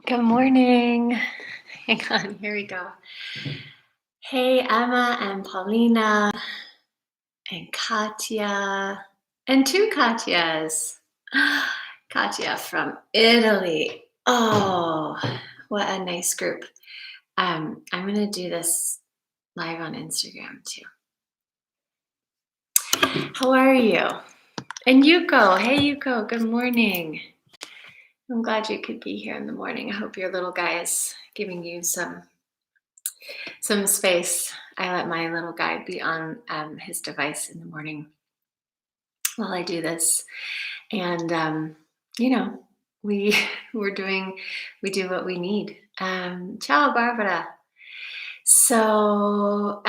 Good morning. Hang on, here we go. Hey, Emma and Paulina and Katya and two Katyas. Katya from Italy. Oh, what a nice group. I'm going to do this live on Instagram too. How are you? And Yuko. Hey, Yuko. Good morning. I'm glad you could be here in the morning. I hope your little guy is giving you some space. I let my little guy be on his device in the morning while I do this, and you know, we we do what we need. Ciao, Barbara. So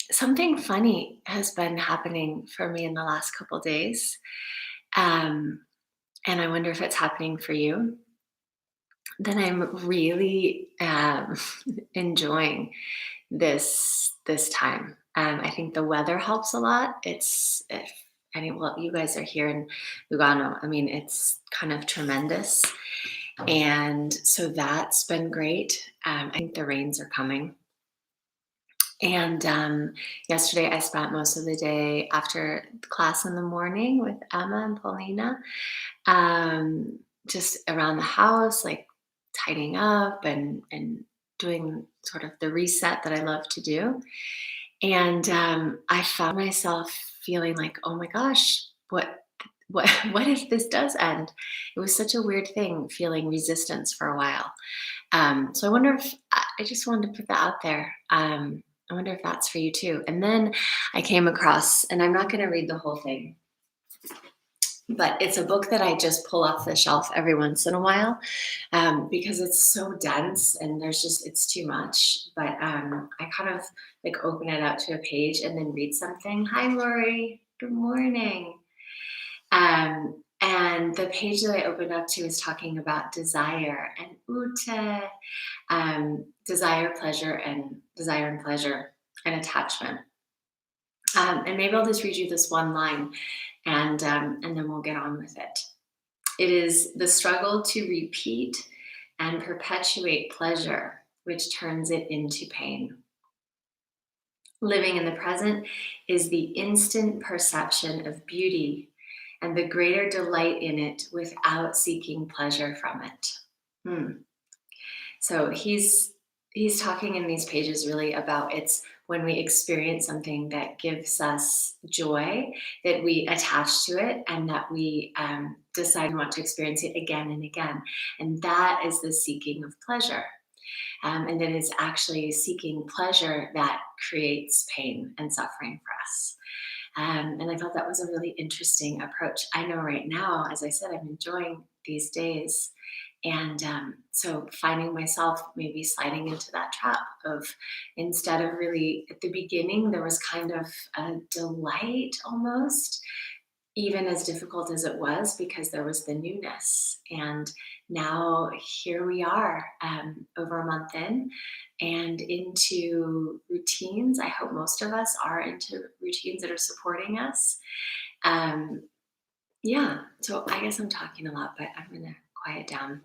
something funny has been happening for me in the last couple days, um, and I wonder if it's happening for you. Then I'm really enjoying this time. I think the weather helps a lot. Well, you guys are here in Lugano. I mean, it's kind of tremendous, and so that's been great. I think the rains are coming. And yesterday, I spent most of the day after class in the morning with Emma and Paulina, just around the house, like tidying up and doing sort of the reset that I love to do. And I found myself feeling like, oh my gosh, what what if this does end? It was such a weird thing, feeling resistance for a while. So I wonder if I just wanted to put that out there. I wonder if that's for you too. And then I came across, and I'm not going to read the whole thing, but it's a book that I just pull off the shelf every once in a while because it's so dense and it's too much. But I kind of like open it out to a page and then read something. Hi, Lori. Good morning. And the page that I opened up to is talking about desire and ute, desire, and pleasure and attachment. And maybe I'll just read you this one line, and then we'll get on with it. It is the struggle to repeat and perpetuate pleasure, which turns it into pain. Living in the present is the instant perception of beauty and the greater delight in it without seeking pleasure from it. So he's talking in these pages really about it's when we experience something that gives us joy, that we attach to it and that we decide we want to experience it again and again. And that is the seeking of pleasure. And then it's actually seeking pleasure that creates pain and suffering for us. And I thought that was a really interesting approach. I know right now, as I said, I'm enjoying these days. And so finding myself maybe sliding into that trap of instead of really at the beginning, there was kind of a delight almost, even as difficult as it was, because there was the newness. And now here we are, over a month in and into routines. I hope most of us are into routines that are supporting us. Yeah, so I guess I'm talking a lot, but I'm going to quiet down.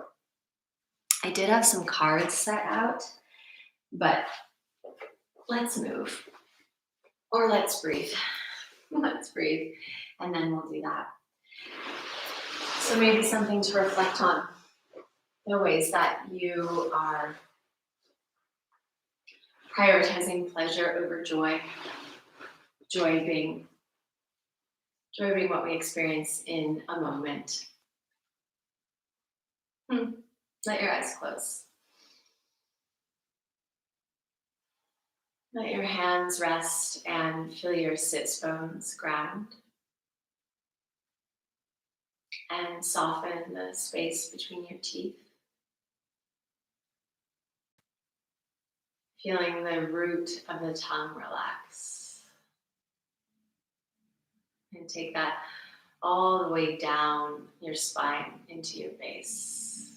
I did have some cards set out, but let's move or let's breathe. Let's breathe, and then we'll do that. So maybe something to reflect on, the ways that you are prioritizing pleasure over joy. Joy being what we experience in a moment. Let your eyes close. Let your hands rest and feel your sits bones ground. And soften the space between your teeth. Feeling the root of the tongue relax. And take that all the way down your spine into your base.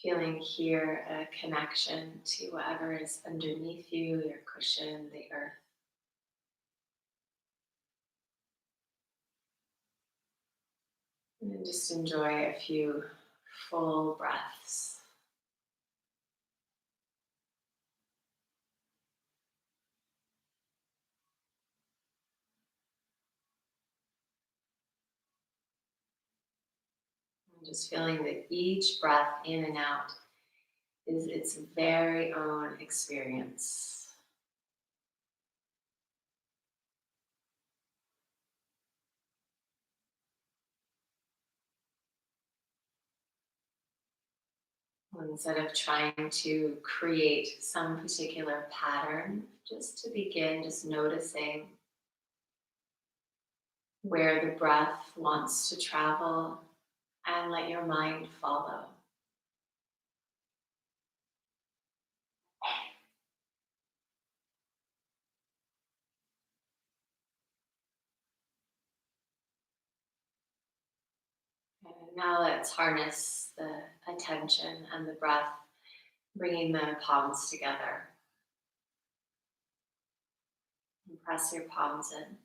Feeling here a connection to whatever is underneath you, your cushion, the earth. And just enjoy a few full breaths. And just feeling that each breath in and out is its very own experience. Instead of trying to create some particular pattern, just to begin just noticing where the breath wants to travel and let your mind follow. And now let's harness the attention and the breath, bringing the palms together. And press your palms in.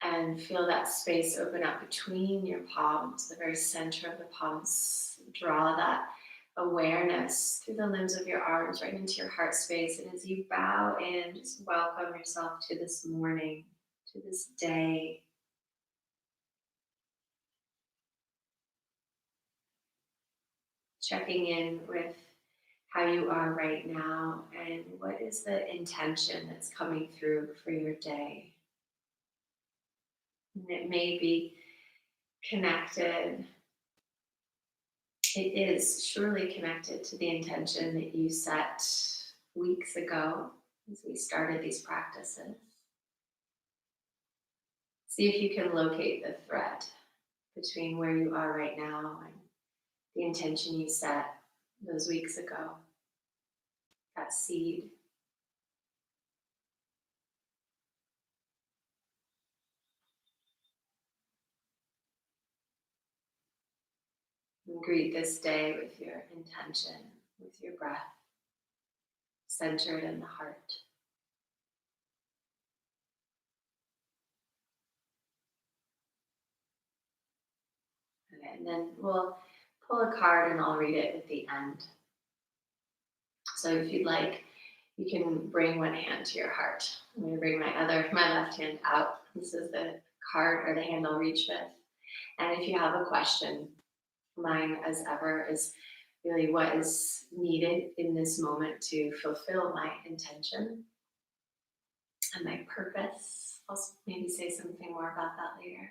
And feel that space open up between your palms, the very center of the palms. Draw that awareness through the limbs of your arms right into your heart space. And as you bow in, just welcome yourself to this morning, to this day. Checking in with how you are right now and what is the intention that's coming through for your day. And it may be connected. It is surely connected to the intention that you set weeks ago as we started these practices. See if you can locate the thread between where you are right now and the intention you set those weeks ago, that seed. And greet this day with your intention, with your breath, centered in the heart. Okay, and then we'll pull a card and I'll read it at the end. So if you'd like, you can bring one hand to your heart. I'm going to bring my left hand out. This is the card or the hand I'll reach with. And if you have a question, mine as ever is really what is needed in this moment to fulfill my intention and my purpose. I'll maybe say something more about that later.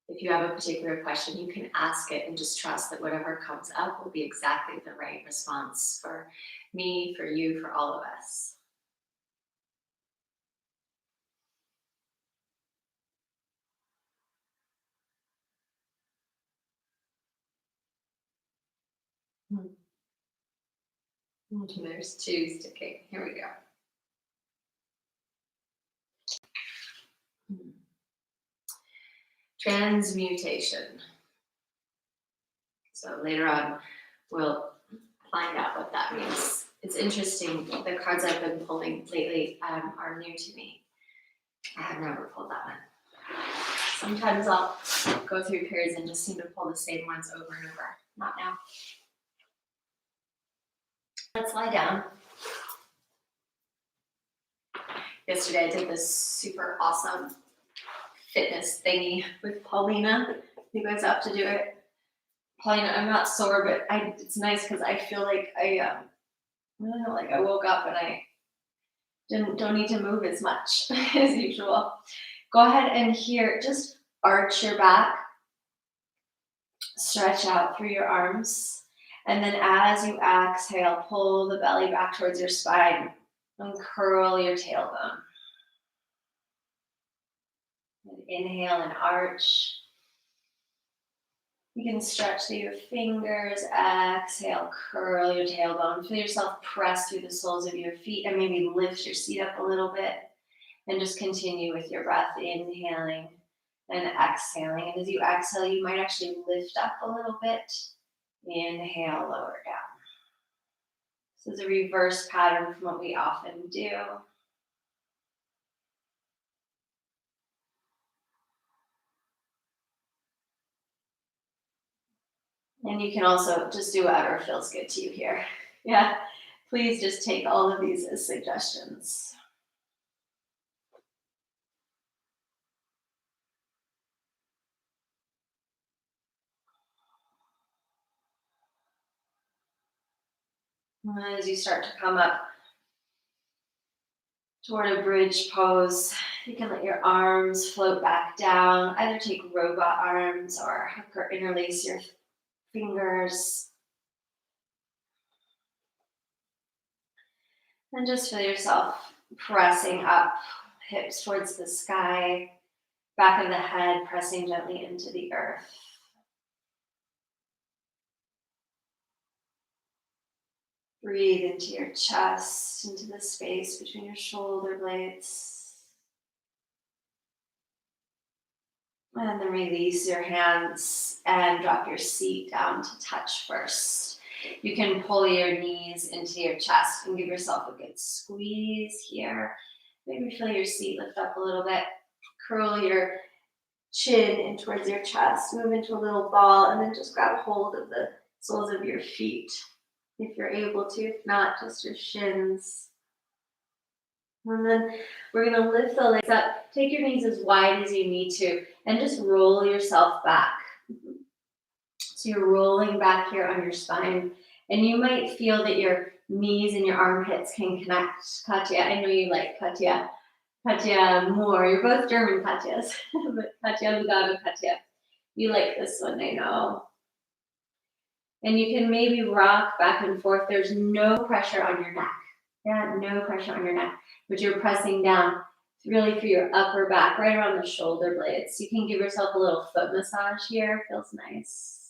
If you have a particular question, you can ask it and just trust that whatever comes up will be exactly the right response for me, for you, for all of us. There's two sticking. Here we go. Transmutation. So later on, we'll find out what that means. It's interesting. The cards I've been pulling lately are new to me. I have never pulled that one. Sometimes I'll go through periods and just seem to pull the same ones over and over. Not now. Let's lie down. Yesterday I did this super awesome fitness thingy with Paulina. You guys have to do it. Paulina, I'm not sore, but it's nice because I feel like I don't know, like I woke up and I don't need to move as much as usual. Go ahead and here, just arch your back, stretch out through your arms, and then as you exhale, pull the belly back towards your spine and curl your tailbone. And inhale and arch. You can stretch through your fingers, exhale, curl your tailbone. Feel yourself press through the soles of your feet and maybe lift your seat up a little bit and just continue with your breath, inhaling and exhaling. And as you exhale, you might actually lift up a little bit. Inhale, lower down. This is a reverse pattern from what we often do. And you can also just do whatever feels good to you here. Yeah, please just take all of these as suggestions. As you start to come up toward a bridge pose, you can let your arms float back down. Either take robot arms or hook or interlace your fingers. And just feel yourself pressing up, hips towards the sky, back of the head pressing gently into the earth. Breathe into your chest, into the space between your shoulder blades. And then release your hands and drop your seat down to touch first. You can pull your knees into your chest and give yourself a good squeeze here. Maybe feel your seat lift up a little bit. Curl your chin in towards your chest. Move into a little ball and then just grab a hold of the soles of your feet if you're able to. If not, just your shins. And then we're going to lift the legs up. Take your knees as wide as you need to and just roll yourself back. So you're rolling back here on your spine. And you might feel that your knees and your armpits can connect. Katya, I know you like Katya. Katya more. You're both German Katyas. But Katya, Lugano Katya. You like this one, I know. And you can maybe rock back and forth. There's no pressure on your neck. Yeah, no pressure on your neck. But you're pressing down really through your upper back, right around the shoulder blades. You can give yourself a little foot massage here. Feels nice.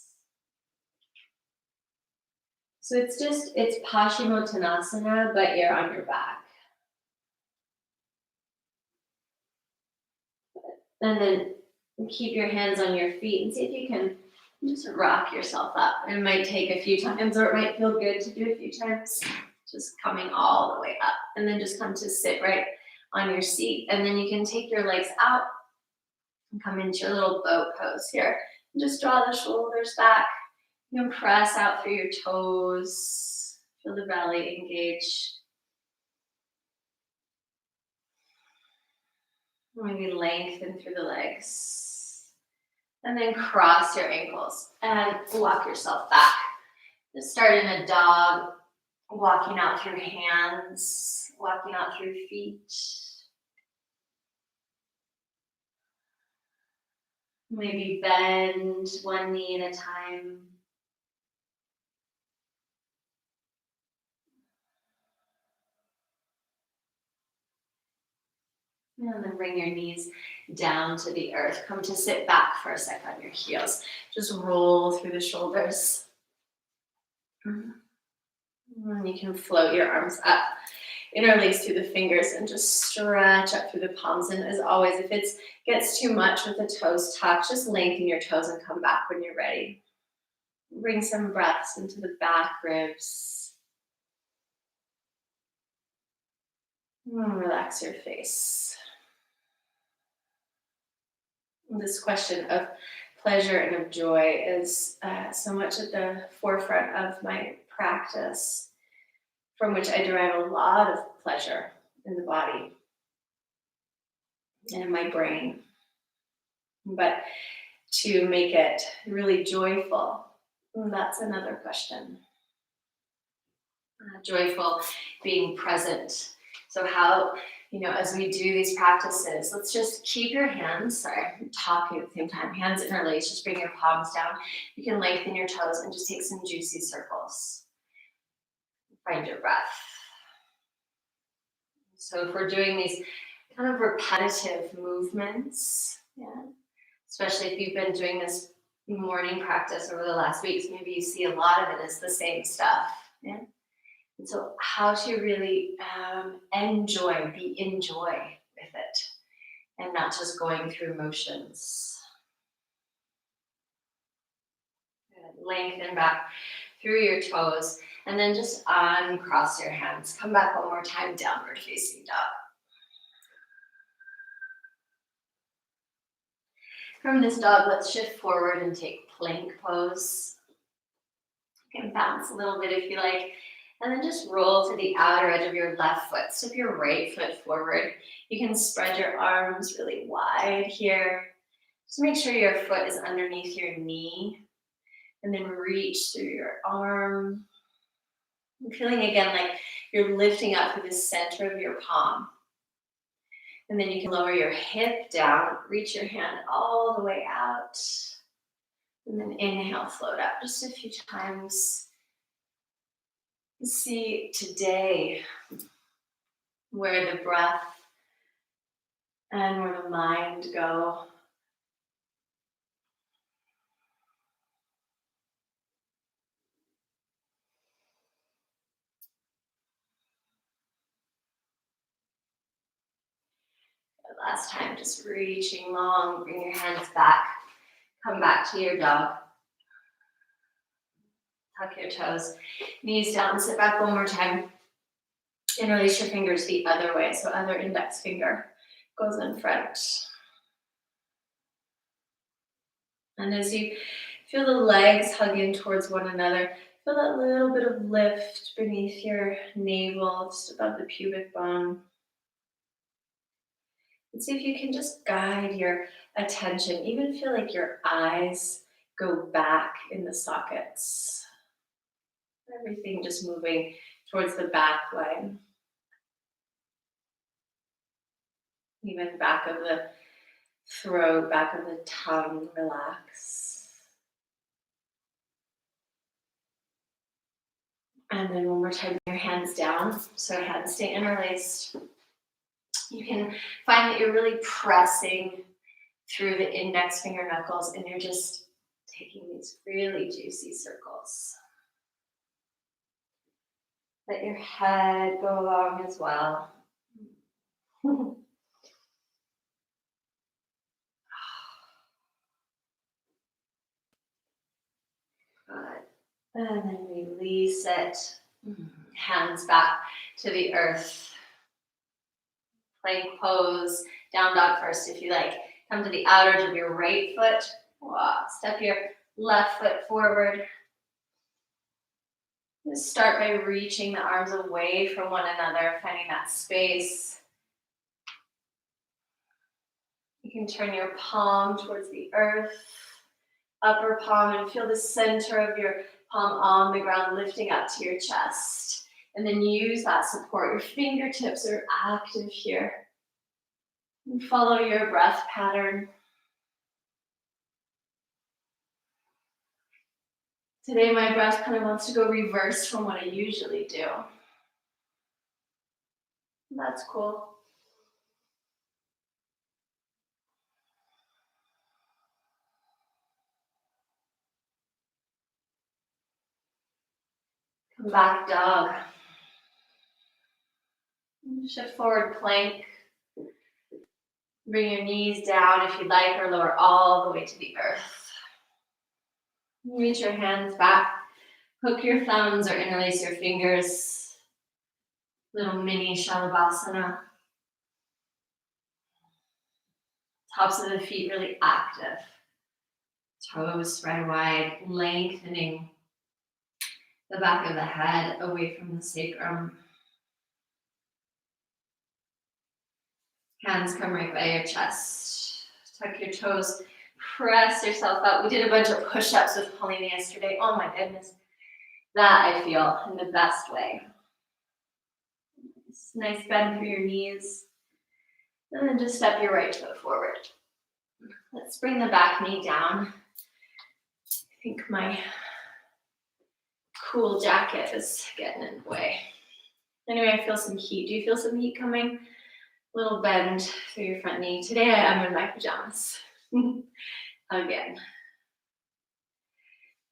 So it's Paschimottanasana, but you're on your back. And then keep your hands on your feet and see if you can just rock yourself up. It might take a few times or it might feel good to do a few times. Just coming all the way up. And then just come to sit right on your seat. And then you can take your legs out and come into your little boat pose here. And just draw the shoulders back. You can press out through your toes. Feel the belly engage. Maybe lengthen through the legs. And then cross your ankles and walk yourself back. Just start in a dog, walking out through hands, walking out through feet. Maybe bend one knee at a time. And then bring your knees down to the earth. Come to sit back for a sec on your heels. Just roll through the shoulders. And you can float your arms up. Interlace through the fingers and just stretch up through the palms. And as always, if it gets too much with the toes tucked, just lengthen your toes and come back when you're ready. Bring some breaths into the back ribs. And relax your face. This question of pleasure and of joy is so much at the forefront of my practice, from which I derive a lot of pleasure in the body and in my brain. But to make it really joyful, that's another question. Joyful being present. So how, as we do these practices, let's just keep your hands, I'm talking at the same time, hands interlaced, just bring your palms down. You can lengthen your toes and just take some juicy circles. Find your breath. So if we're doing these kind of repetitive movements, especially if you've been doing this morning practice over the last weeks, maybe you see a lot of it as the same stuff. Yeah. And so how to really be in joy with it and not just going through motions. Lengthen back through your toes and then just uncross your hands. Come back one more time, downward facing dog. From this dog, let's shift forward and take plank pose. You can bounce a little bit if you like. And then just roll to the outer edge of your left foot. Step your right foot forward. You can spread your arms really wide here. Just make sure your foot is underneath your knee. And then reach through your arm. I'm feeling again like you're lifting up through the center of your palm. And then you can lower your hip down, reach your hand all the way out. And then inhale, float up just a few times. See today where the breath and where the mind go. Last time, just reaching long, bring your hands back, come back to your dog. Tuck your toes, knees down, sit back one more time. Interlace your fingers the other way, so other index finger goes in front. And as you feel the legs hug in towards one another, feel that little bit of lift beneath your navel, just above the pubic bone. And see if you can just guide your attention, even feel like your eyes go back in the sockets. Everything just moving towards the back line. Even back of the throat, back of the tongue, relax. And then one more time, your hands down. So hands stay interlaced. You can find that you're really pressing through the index finger knuckles and you're just taking these really juicy circles. Let your head go along as well. Good. And then release it. Hands back to the earth. Plank pose, down dog first if you like. Come to the outer edge of your right foot. Step your left foot forward. Just start by reaching the arms away from one another, finding that space. You can turn your palm towards the earth, upper palm, and feel the center of your palm on the ground, lifting up to your chest. And then use that support. Your fingertips are active here. And follow your breath pattern. Today, my breath kind of wants to go reverse from what I usually do. That's cool. Come back, dog. Shift forward, plank. Bring your knees down if you'd like, or lower all the way to the earth. Reach your hands back. Hook your thumbs or interlace your fingers. Little mini Shalabhasana. Tops of the feet really active. Toes spread wide, lengthening the back of the head away from the sacrum. Hands come right by your chest. Tuck your toes. Press yourself up. We did a bunch of push-ups with Paulina yesterday. Oh my goodness. That I feel in the best way. Nice bend through your knees. And then just step your right foot forward. Let's bring the back knee down. I think my cool jacket is getting in the way. Anyway, I feel some heat. Do you feel some heat coming? Little bend through your front knee. Today I am in my pajamas. Again.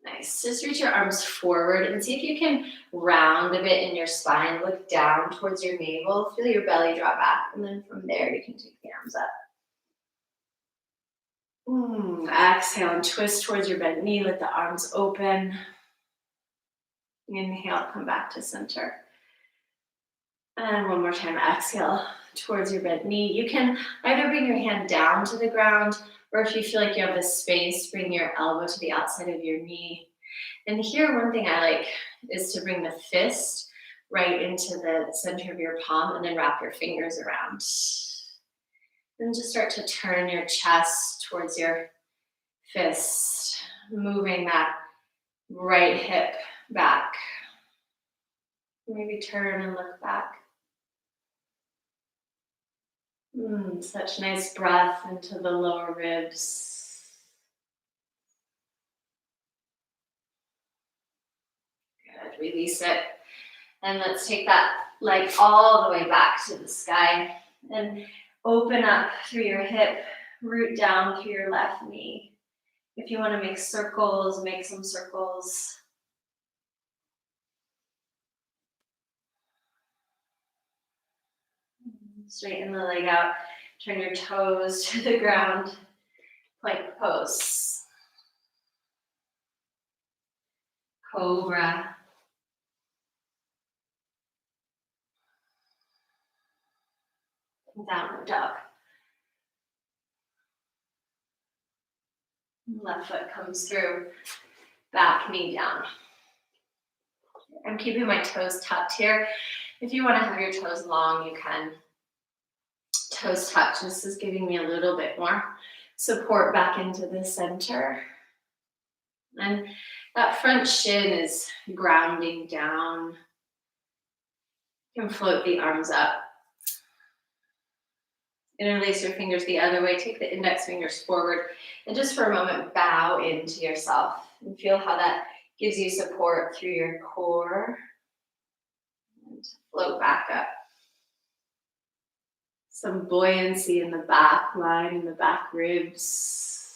Nice. Just reach your arms forward and see if you can round a bit in your spine. Look down towards your navel. Feel your belly drop back. And then from there, you can take the arms up. Exhale and twist towards your bent knee. Let the arms open. Inhale, come back to center. And one more time, exhale towards your bent knee. You can either bring your hand down to the ground, or if you feel like you have the space, bring your elbow to the outside of your knee. And here, one thing I like is to bring the fist right into the center of your palm and then wrap your fingers around. And just start to turn your chest towards your fist, moving that right hip back. Maybe turn and look back. Such nice breath into the lower ribs. Good. Release it. And let's take that leg all the way back to the sky. And open up through your hip, root down through your left knee. If you want to make circles, make some circles. Straighten the leg out. Turn your toes to the ground. Plank pose. Cobra. Downward dog. Left foot comes through. Back knee down. I'm keeping my toes tucked here. If you want to have your toes long, you can. Toes tucked. This is giving me a little bit more support back into the center. And that front shin is grounding down. You can float the arms up. Interlace your fingers the other way. Take the index fingers forward. And just for a moment, bow into yourself. And feel how that gives you support through your core. And float back up. Some buoyancy in the back line, in the back ribs.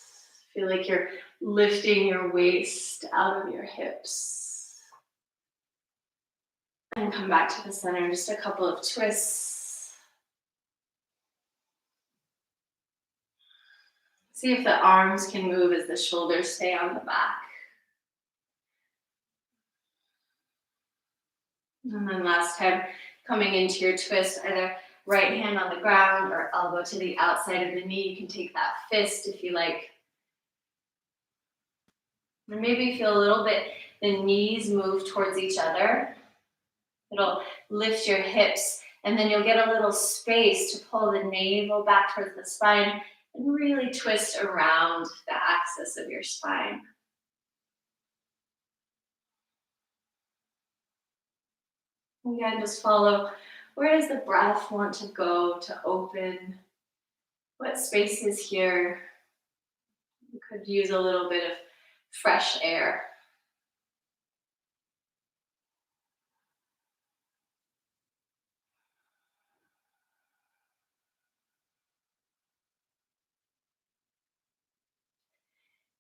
Feel like you're lifting your waist out of your hips. And come back to the center. Just a couple of twists. See if the arms can move as the shoulders stay on the back. And then last time, coming into your twist, either right hand on the ground or elbow to the outside of the knee. You can take that fist if you like. And maybe feel a little bit the knees move towards each other. It'll lift your hips, and then you'll get a little space to pull the navel back towards the spine and really twist around the axis of your spine. Again, just follow. Where does the breath want to go to open? What space is here? You could use a little bit of fresh air.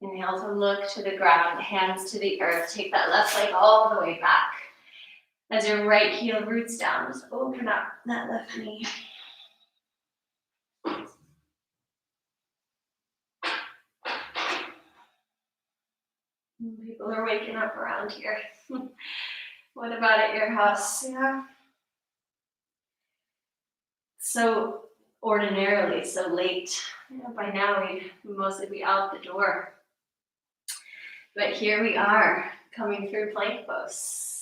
Inhale to look to the ground, hands to the earth. Take that left leg all the way back. As your right heel roots down, just open up that left knee. People are waking up around here. What about at your house? Yeah. So ordinarily, so late. By now, we'd mostly be out the door. But here we are, coming through plank pose.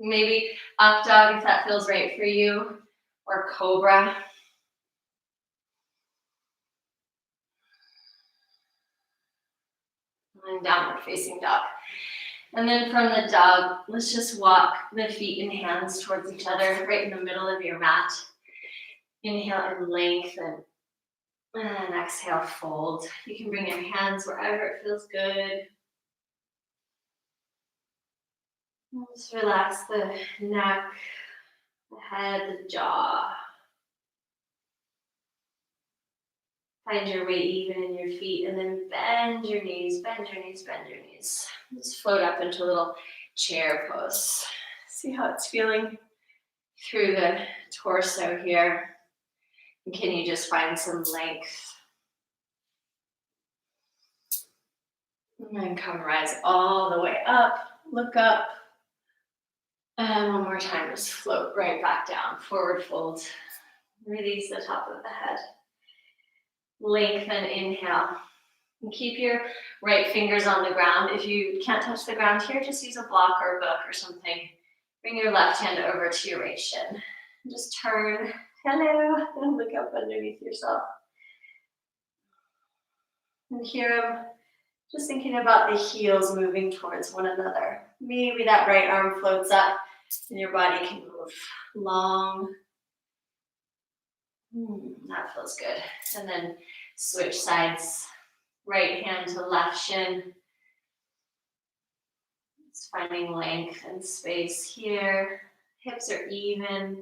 Maybe up dog if that feels right for you, or cobra. And downward facing dog. And then from the dog, let's just walk the feet and hands towards each other, right in the middle of your mat. Inhale and lengthen. And exhale, fold. You can bring your hands wherever it feels good. Just relax the neck, the head, the jaw. Find your weight even in your feet, and then bend your knees, bend your knees, bend your knees. Just float up into a little chair pose. See how it's feeling through the torso here. And can you just find some length? And then come rise all the way up, look up. And one more time, just float right back down, forward fold. Release the top of the head. Lengthen, inhale. And keep your right fingers on the ground. If you can't touch the ground here, just use a block or a book or something. Bring your left hand over to your right shin. Just turn. Hello. And look up underneath yourself. And here I'm just thinking about the heels moving towards one another. Maybe that right arm floats up and your body can move long. That feels good. And then switch sides. Right hand to left shin. Just finding length and space here. Hips are even.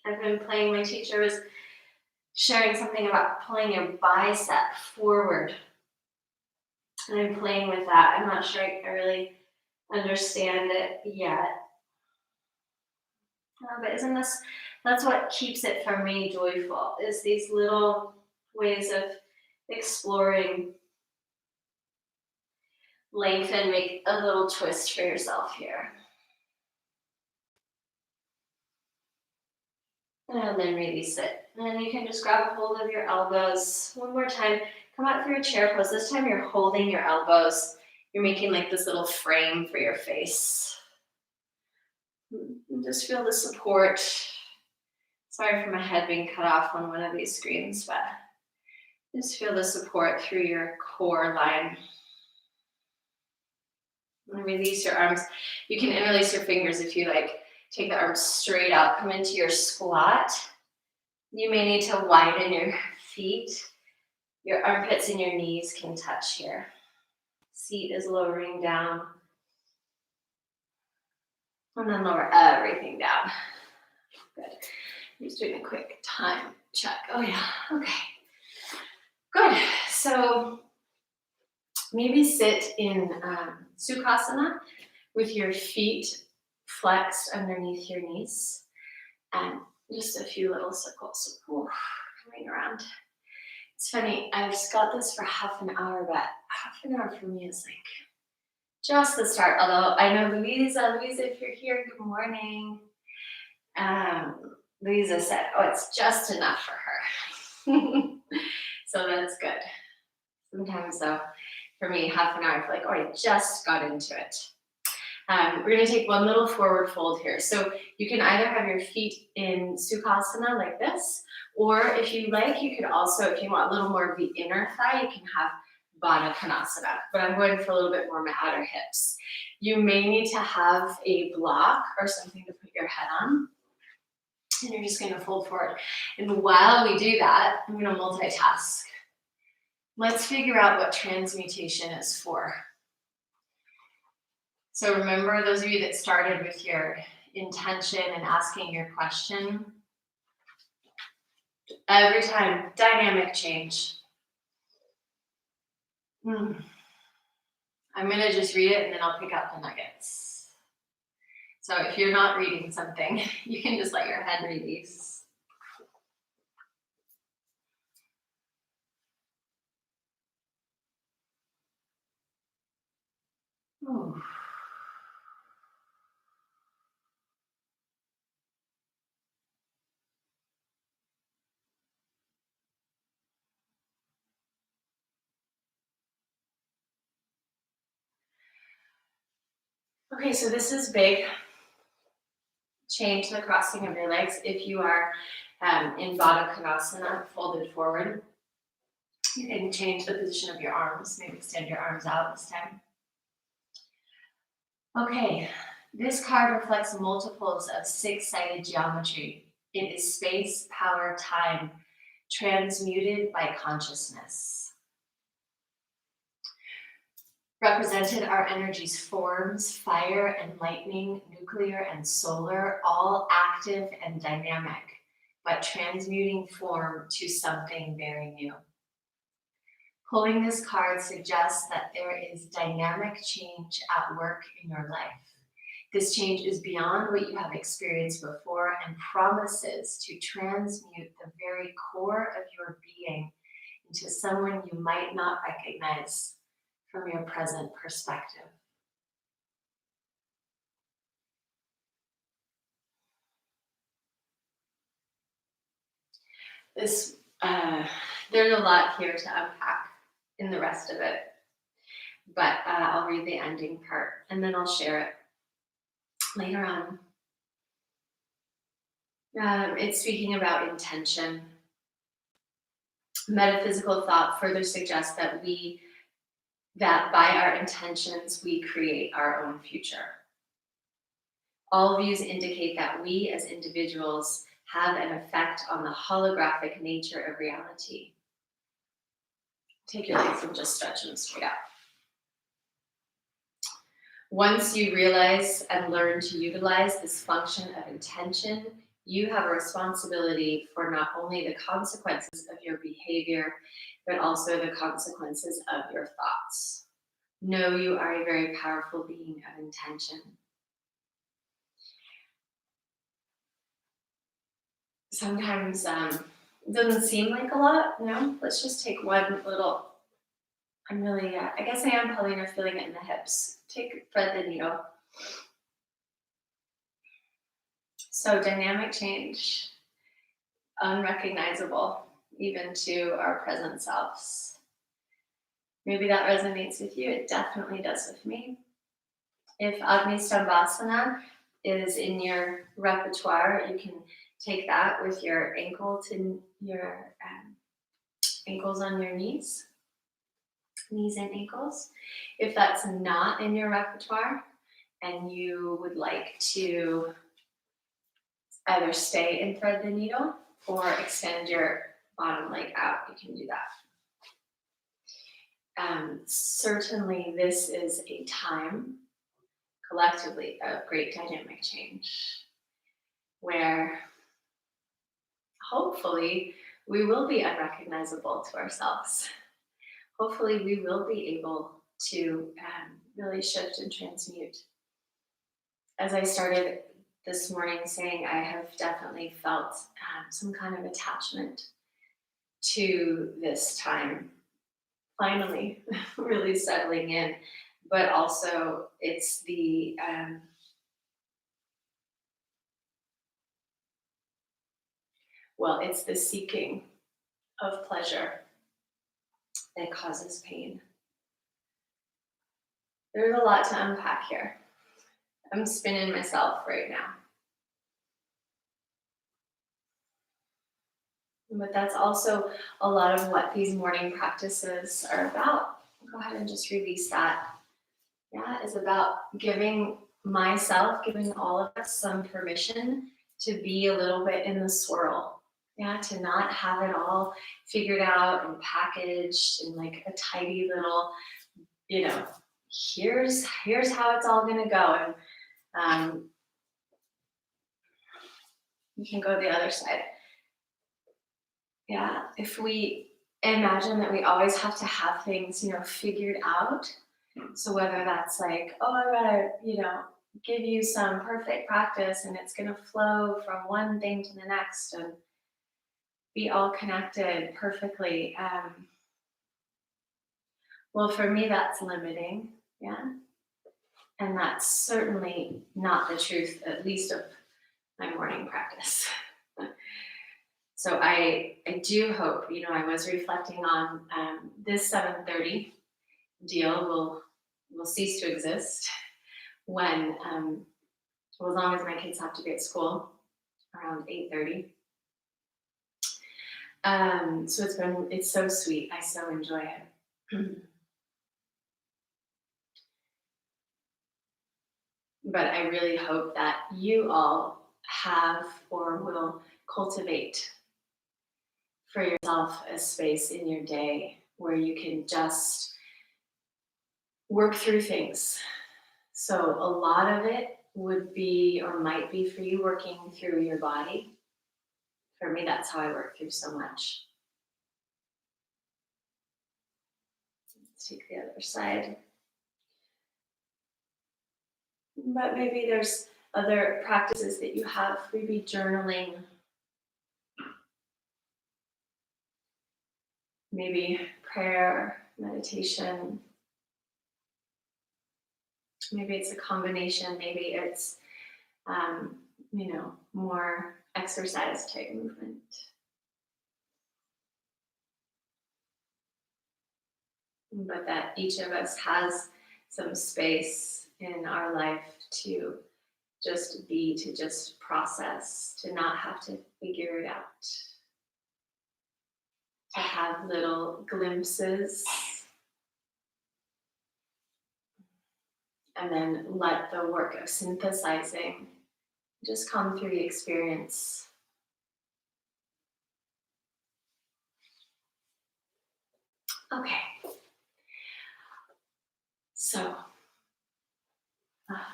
I've been playing, my teacher was sharing something about pulling your bicep forward. And I'm playing with that. I'm not sure I really understand it yet. But isn't this, that's what keeps it for me joyful, is these little ways of exploring. Lengthen, make a little twist for yourself here. And then release it. And then you can just grab a hold of your elbows. One more time. Come out through a chair pose. This time you're holding your elbows. You're making like this little frame for your face. And just feel the support. Sorry for my head being cut off on one of these screens, but just feel the support through your core line. And release your arms. You can interlace your fingers if you like. Take the arms straight out. Come into your squat. You may need to widen your feet. Your armpits and your knees can touch here. Seat is lowering down. And then lower everything down. Good. I'm just doing a quick time check. Oh yeah, okay. Good. So maybe sit in Sukhasana with your feet flexed underneath your knees and just a few little circles. Coming around. It's funny, I've just got this for half an hour, but half an hour for me is like just the start. Although I know Louisa, if you're here, good morning. Louisa said, oh, it's just enough for her. So that's good. Sometimes though, for me, half an hour, I feel like, oh, I just got into it. We're going to take one little forward fold here. So you can either have your feet in Sukhasana like this, or if you like, you could also, if you want a little more of the inner thigh, you can have Baddha Konasana. But I'm going for a little bit more my outer hips. You may need to have a block or something to put your head on. And you're just going to fold forward. And while we do that, I'm going to multitask. Let's figure out what transmutation is for. So remember, those of you that started with your intention and asking your question, every time, dynamic change. I'm going to just read it and then I'll pick out the nuggets. So if you're not reading something, you can just let your head release. Ooh. Okay, so this is big. Change the crossing of your legs. If you are in Baddha Konasana, folded forward, you can change the position of your arms. Maybe extend your arms out this time. Okay, this card reflects multiples of six-sided geometry. It is space, power, time, transmuted by consciousness. Represented are energies forms, fire and lightning, nuclear and solar, all active and dynamic, but transmuting form to something very new. Pulling this card suggests that there is dynamic change at work in your life. This change is beyond what you have experienced before and promises to transmute the very core of your being into someone you might not recognize from your present perspective. This there's a lot here to unpack in the rest of it, but I'll read the ending part and then I'll share it later on. It's speaking about intention. Metaphysical thought further suggests that by our intentions we create our own future. All views indicate that we as individuals have an effect on the holographic nature of reality. Take your legs and just stretch them straight out. Once you realize and learn to utilize this function of intention, you have a responsibility for not only the consequences of your behavior, but also the consequences of your thoughts. Know you are a very powerful being of intention. Sometimes it doesn't seem like a lot, let's just take one little. I'm really, I guess I am probably not feeling it in the hips. Thread the needle. So dynamic change, unrecognizable even to our present selves. Maybe that resonates with you. It definitely does with me. If Agni Stambhasana is in your repertoire, you can take that with your ankles on your knees and ankles. If that's not in your repertoire and you would like to either stay and thread the needle or extend your bottom leg out, you can do that. Certainly this is a time collectively of great dynamic change where hopefully we will be unrecognizable to ourselves. Hopefully we will be able to really shift and transmute. As I started this morning saying, I have definitely felt some kind of attachment to this time finally really settling in, but also it's the it's the seeking of pleasure that causes pain. There's a lot to unpack here. I'm spinning myself right now. But that's also a lot of what these morning practices are about. Go ahead and just release that. Yeah, it's about giving all of us some permission to be a little bit in the swirl. Yeah, to not have it all figured out and packaged in like a tidy little, here's how it's all gonna go. And you can go the other side. Yeah, if we imagine that we always have to have things, figured out. So whether that's like, oh, I gotta, give you some perfect practice and it's gonna flow from one thing to the next and be all connected perfectly. Well, for me, that's limiting, yeah. And that's certainly not the truth, at least of my morning practice. So I do hope, I was reflecting on this 7:30 deal will cease to exist when, as long as my kids have to be at school around 8:30. So it's so sweet. I so enjoy it. But I really hope that you all have or will cultivate for yourself a space in your day where you can just work through things. So a lot of it would be or might be for you working through your body. For me, that's how I work through so much. Let's take the other side. But maybe there's other practices that you have, maybe journaling, maybe prayer, meditation. Maybe it's a combination, maybe it's, more exercise type movement. but that each of us has some space in our life to just be, to just process, to not have to figure it out, to have little glimpses, and then let the work of synthesizing just come through the experience. Okay, so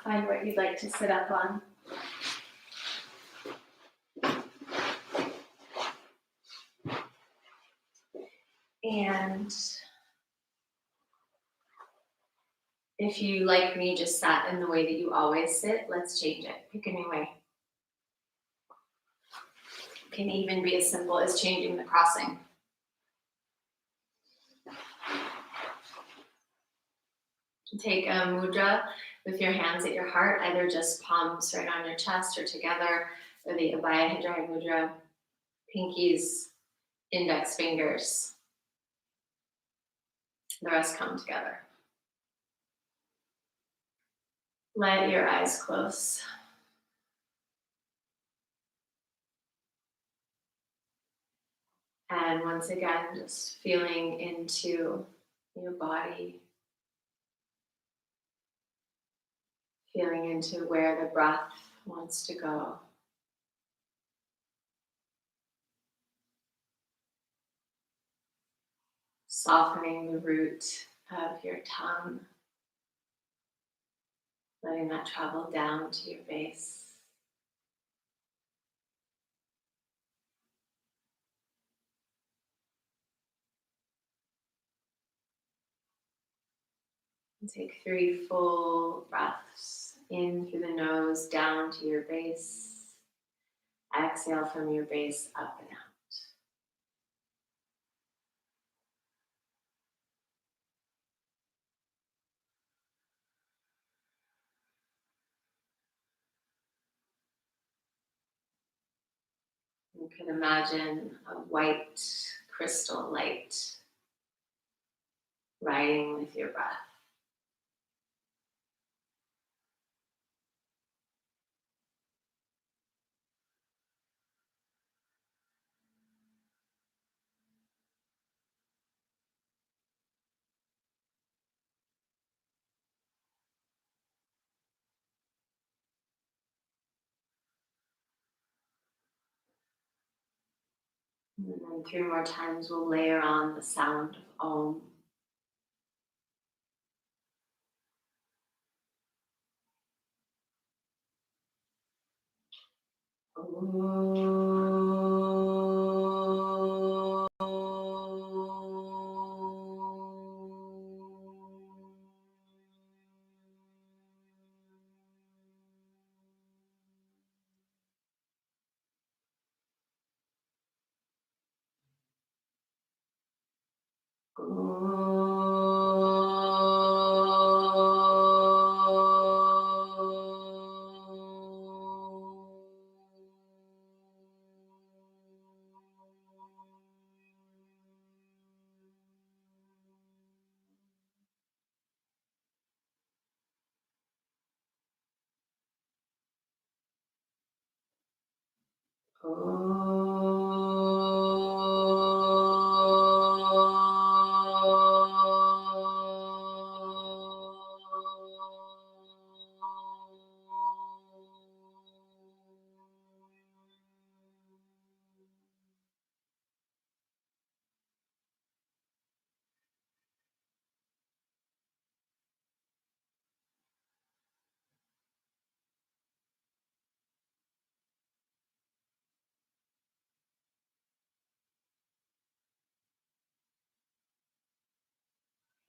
find what you'd like to sit up on. And if you, like me, just sat in the way that you always sit, let's change it. Pick a new way. It can even be as simple as changing the crossing. Take a mudra with your hands at your heart, either just palms right on your chest or together, or the Abhaya Hidaya Mudra, pinkies, index fingers. The rest come together. Let your eyes close. And once again, just feeling into your body, feeling into where the breath wants to go. Softening the root of your tongue, letting that travel down to your base. And take 3 full breaths in through the nose, down to your base. Exhale from your base, up and out. You can imagine a white crystal light riding with your breath. And then 3 more times we'll layer on the sound of Om.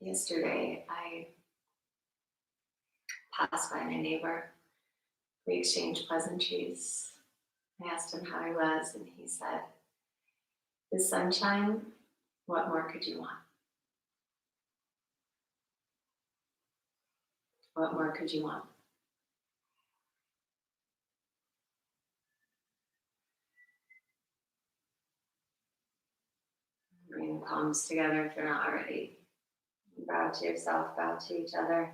Yesterday, I passed by my neighbor. We exchanged pleasantries. I asked him how he was, and he said, "The sunshine, what more could you want? What more could you want?" Bring the palms together if they're not already. Bow to yourself, bow to each other.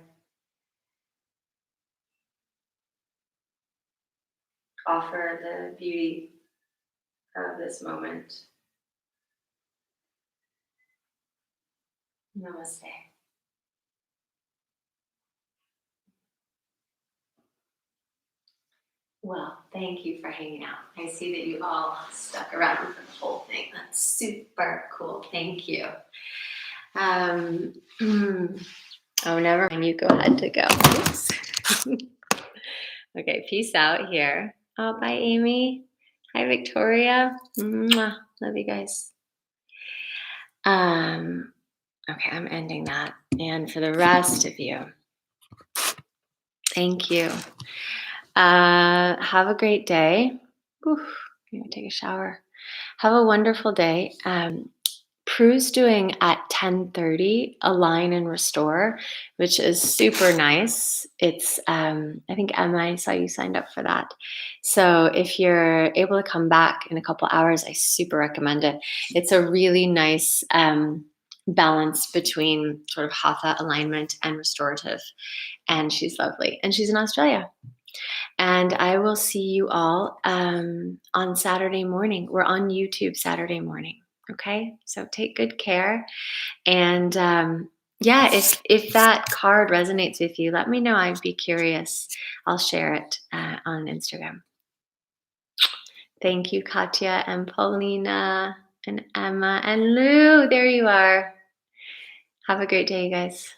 Offer the beauty of this moment. Namaste. Well, thank you for hanging out. I see that you all stuck around for the whole thing. That's super cool. Thank you. Um, oh, never mind. You go ahead to go. Oops. Okay, peace out here. Oh, bye, Amy. Hi, Victoria. Mwah. Love you guys. Okay, I'm ending that. And for the rest of you, thank you. Have a great day. Oof, I'm gonna take a shower. Have a wonderful day. Prue's doing at 10:30 Align and Restore, which is super nice. It's I think Emma, I saw you signed up for that. So if you're able to come back in a couple hours, I super recommend it. It's a really nice balance between sort of hatha alignment and restorative. And she's lovely. And she's in Australia. And I will see you all on Saturday morning. We're on YouTube Saturday morning. Okay, so take good care. And yeah, if that card resonates with you, let me know. I'd be curious. I'll share it on Instagram. Thank you, Katya and Paulina and Emma and Lou. There you are. Have a great day, you guys.